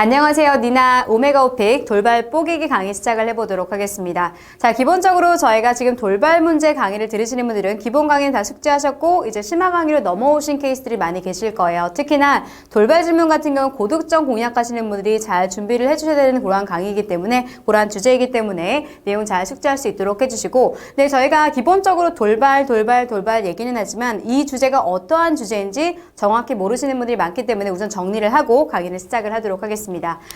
안녕하세요. 니나 오메가 오픽 돌발 뽀개기 강의 시작을 해보도록 하겠습니다. 자, 기본적으로 저희가 지금 돌발 문제 강의를 들으시는 분들은 기본 강의는 다 숙지하셨고 이제 심화 강의로 넘어오신 케이스들이 많이 계실 거예요. 특히나 돌발 질문 같은 경우 고득점 공략하시는 분들이 잘 준비를 해주셔야 되는 그러한 강의이기 때문에 그러한 주제이기 때문에 내용 잘 숙지할 수 있도록 해주시고 네, 저희가 기본적으로 돌발 얘기는 하지만 이 주제가 어떠한 주제인지 정확히 모르시는 분들이 많기 때문에 우선 정리를 하고 강의를 시작을 하도록 하겠습니다.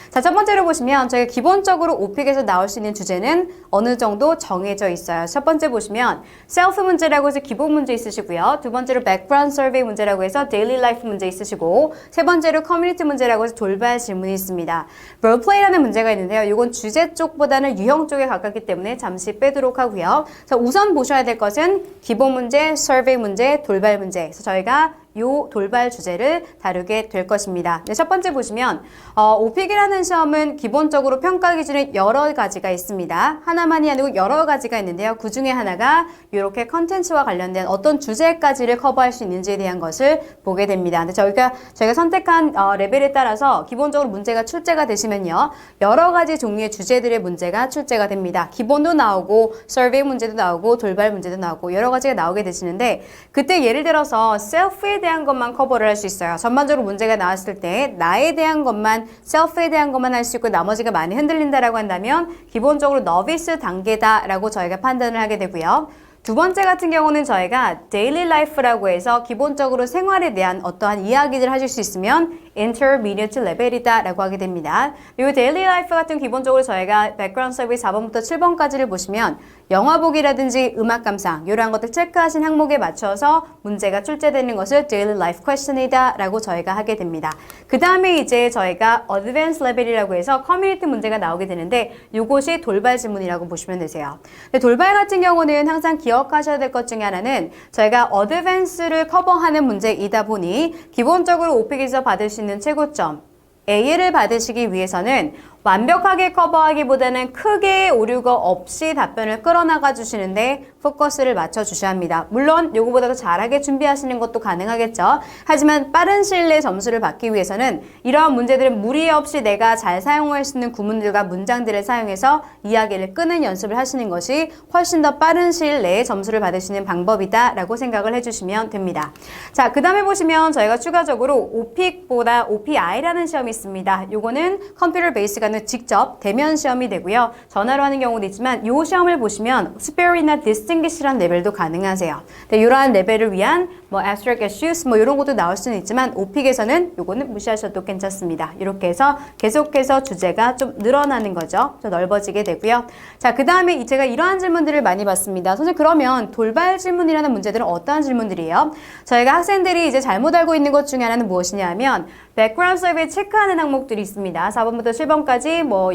자, 첫 번째로 보시면 저희가 기본적으로 오픽에서 나올 수 있는 주제는 어느 정도 정해져 있어요. 첫 번째 보시면 셀프 문제라고 해서 기본 문제 있으시고요. 두 번째로 백그라운드 서베이 문제라고 해서 데일리 라이프 문제 있으시고 세 번째로 커뮤니티 문제라고 해서 돌발 질문이 있습니다. 롤플레이라는 문제가 있는데요. 이건 주제 쪽보다는 유형 쪽에 가깝기 때문에 잠시 빼도록 하고요. 자, 우선 보셔야 될 것은 기본 문제, 서베이 문제, 돌발 문제. 그래서 저희가 요 돌발 주제를 다루게 될 것입니다. 네, 첫 번째 보시면 오픽이라는 시험은 기본적으로 평가 기준이 여러 가지가 있습니다. 하나만이 아니고 여러 가지가 있는데요. 그 중에 하나가 이렇게 컨텐츠와 관련된 어떤 주제까지를 커버할 수 있는지에 대한 것을 보게 됩니다. 근데 저희가 선택한 레벨에 따라서 기본적으로 문제가 출제가 되시면요. 여러 가지 종류의 주제들의 문제가 출제가 됩니다. 기본도 나오고 서베이 문제도 나오고 돌발 문제도 나오고 여러 가지가 나오게 되시는데 그때 예를 들어서 셀프에 대한 것만 커버를 할 수 있어요. 전반적으로 문제가 나왔을 때 나에 대한 것만, 셀프에 대한 것만 할 수 있고 나머지가 많이 흔들린다라고 한다면 기본적으로 너비스 단계다라고 저희가 판단을 하게 되고요. 두 번째 같은 경우는 저희가 데일리 라이프라고 해서 기본적으로 생활에 대한 어떠한 이야기를 하실 수 있으면 intermediate 레벨이다 라고 하게 됩니다. 그리고 데일리 라이프 같은 기본적으로 저희가 백그라운드 서비스 4번부터 7번까지를 보시면 영화 보기라든지 음악 감상 이러한 것들 체크하신 항목에 맞춰서 문제가 출제되는 것을 데일리 라이프 퀘스천이다 라고 저희가 하게 됩니다. 그 다음에 이제 저희가 어드밴스 레벨이라고 해서 커뮤니티 문제가 나오게 되는데 이것이 돌발 질문이라고 보시면 되세요. 근데 돌발 같은 경우는 항상 기억하셔야 될 것 중에 하나는 저희가 어드밴스를 커버하는 문제이다 보니 기본적으로 오픽에서 받을 수 있는 최고점 A를 받으시기 위해서는 완벽하게 커버하기보다는 크게 오류가 없이 답변을 끌어나가 주시는데 포커스를 맞춰 주셔야 합니다. 물론 요거보다 더 잘하게 준비하시는 것도 가능하겠죠. 하지만 빠른 시일 내에 점수를 받기 위해서는 이러한 문제들은 무리 없이 내가 잘 사용할 수 있는 구문들과 문장들을 사용해서 이야기를 끄는 연습을 하시는 것이 훨씬 더 빠른 시일 내에 점수를 받을 수 있는 방법이다 라고 생각을 해주시면 됩니다. 자, 그 다음에 보시면 저희가 추가적으로 오픽보다 OPI라는 시험이 있습니다. 요거는 컴퓨터 베이스가 직접 대면 시험이 되고요. 전화로 하는 경우도 있지만 이 시험을 보시면 스페어이나 디스팅기시라는 레벨도 가능하세요. 이러한 레벨을 위한 abstract issues 이런 것도 나올 수는 있지만 오픽에서는 요거는 무시하셔도 괜찮습니다. 이렇게 해서 계속해서 주제가 좀 늘어나는 거죠. 좀 넓어지게 되고요. 자, 그 다음에 제가 이러한 질문들을 많이 받습니다. 선생님 그러면 돌발 질문이라는 문제들은 어떠한 질문들이에요? 저희가 학생들이 이제 잘못 알고 있는 것 중에 하나는 무엇이냐 하면 백그라운드 서베이 체크하는 항목들이 있습니다. 4번부터 7번까지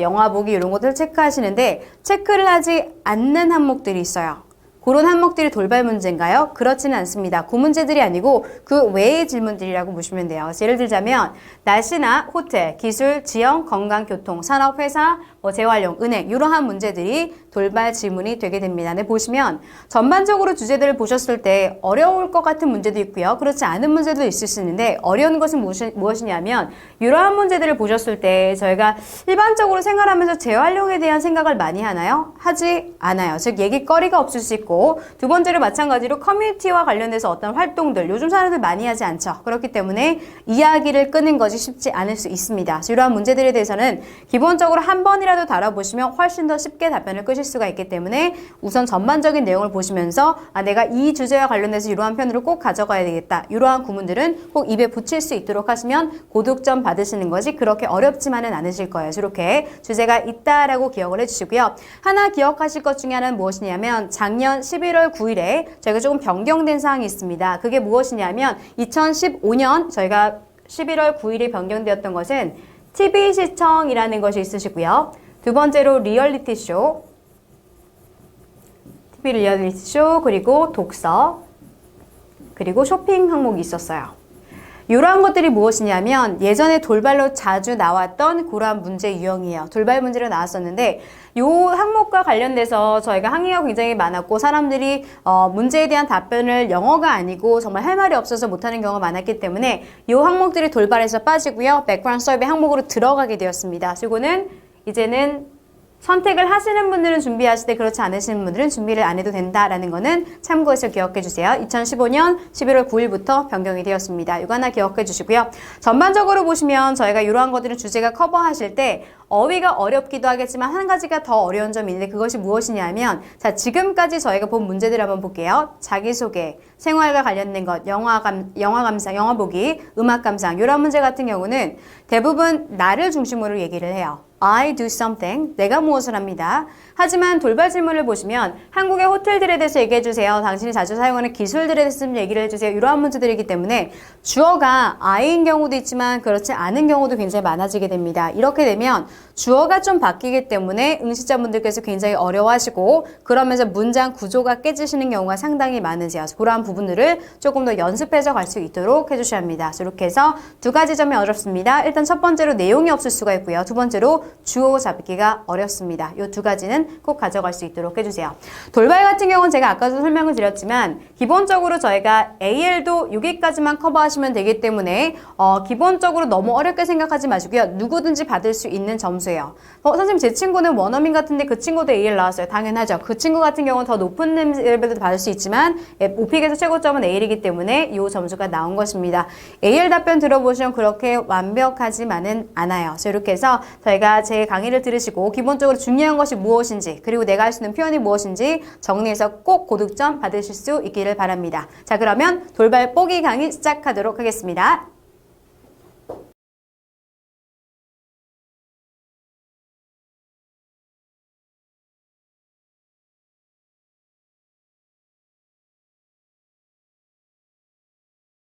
영화 보기 이런 것들 체크하시는데 체크를 하지 않는 항목들이 있어요. 그런 항목들이 돌발 문제인가요? 그렇지는 않습니다. 그 문제들이 아니고 그 외의 질문들이라고 보시면 돼요. 예를 들자면 날씨나 호텔, 기술, 지형, 건강, 교통, 산업, 회사, 재활용, 은행 이러한 문제들이 돌발 질문이 되게 됩니다. 네, 보시면 전반적으로 주제들을 보셨을 때 어려울 것 같은 문제도 있고요. 그렇지 않은 문제도 있을 수 있는데 어려운 것은 무엇이냐면 이러한 문제들을 보셨을 때 저희가 일반적으로 생활하면서 재활용에 대한 생각을 많이 하나요? 하지 않아요. 즉 얘기거리가 없을 수 있고 두 번째로 마찬가지로 커뮤니티와 관련돼서 어떤 활동들 요즘 사람들 많이 하지 않죠. 그렇기 때문에 이야기를 끄는 것이 쉽지 않을 수 있습니다. 이러한 문제들에 대해서는 기본적으로 한 번이라도 다뤄보시면 훨씬 더 쉽게 답변을 끄실 수가 있기 때문에 우선 전반적인 내용을 보시면서 내가 이 주제와 관련돼서 이러한 편으로 꼭 가져가야 되겠다. 이러한 구문들은 꼭 입에 붙일 수 있도록 하시면 고득점 받으시는 것이 그렇게 어렵지만은 않으실 거예요. 이렇게 주제가 있다라고 기억을 해주시고요. 하나 기억하실 것 중에 하나는 무엇이냐면 작년 11월 9일에 저희가 조금 변경된 사항이 있습니다. 그게 무엇이냐면 2015년 저희가 11월 9일에 변경되었던 것은 TV 시청이라는 것이 있으시고요. 두 번째로 리얼리티 쇼, TV 리얼리티 쇼, 그리고 독서, 그리고 쇼핑 항목이 있었어요. 이러한 것들이 무엇이냐면 예전에 돌발로 자주 나왔던 그러한 문제 유형이에요. 돌발 문제로 나왔었는데 이 항목과 관련돼서 저희가 항의가 굉장히 많았고 사람들이 문제에 대한 답변을 영어가 아니고 정말 할 말이 없어서 못하는 경우가 많았기 때문에 이 항목들이 돌발에서 빠지고요. 백그라운드 서베이 항목으로 들어가게 되었습니다. 이거는 이제는 선택을 하시는 분들은 준비하실 때 그렇지 않으시는 분들은 준비를 안 해도 된다라는 거는 참고해서 기억해 주세요. 2015년 11월 9일부터 변경이 되었습니다. 이거 하나 기억해 주시고요. 전반적으로 보시면 저희가 이러한 것들은 주제가 커버하실 때 어휘가 어렵기도 하겠지만 한 가지가 더 어려운 점이 있는데 그것이 무엇이냐면 자 지금까지 저희가 본 문제들 한번 볼게요. 자기소개, 생활과 관련된 것, 영화 감상, 영화 보기, 음악 감상 이런 문제 같은 경우는 대부분 나를 중심으로 얘기를 해요. I do something. 내가 무엇을 합니다. 하지만 돌발 질문을 보시면 한국의 호텔들에 대해서 얘기해 주세요. 당신이 자주 사용하는 기술들에 대해서 좀 얘기를 해주세요. 이러한 문제들이기 때문에 주어가 I인 경우도 있지만 그렇지 않은 경우도 굉장히 많아지게 됩니다. 이렇게 되면 주어가 좀 바뀌기 때문에 응시자분들께서 굉장히 어려워하시고 그러면서 문장 구조가 깨지시는 경우가 상당히 많으세요. 그러한 부분들을 조금 더 연습해서 갈 수 있도록 해주셔야 합니다. 이렇게 해서 두 가지 점이 어렵습니다. 일단 첫 번째로 내용이 없을 수가 있고요. 두 번째로 주어 잡기가 어렵습니다. 이 두 가지는 꼭 가져갈 수 있도록 해주세요. 돌발 같은 경우는 제가 아까도 설명을 드렸지만 기본적으로 저희가 AL도 6위까지만 커버하시면 되기 때문에 기본적으로 너무 어렵게 생각하지 마시고요. 누구든지 받을 수 있는 점수예요. 선생님 제 친구는 원어민 같은데 그 친구도 AL 나왔어요. 당연하죠. 그 친구 같은 경우는 더 높은 레벨도 받을 수 있지만 오픽에서 최고점은 AL이기 때문에 이 점수가 나온 것입니다. AL 답변 들어보시면 그렇게 완벽하지만은 않아요. 그래서 이렇게 해서 저희가 제 강의를 들으시고 기본적으로 중요한 것이 무엇인지 그리고 내가 할 수 있는 표현이 무엇인지 정리해서 꼭 고득점 받으실 수 있기를 바랍니다. 자 그러면 돌발 뽀기 강의 시작하도록 하겠습니다.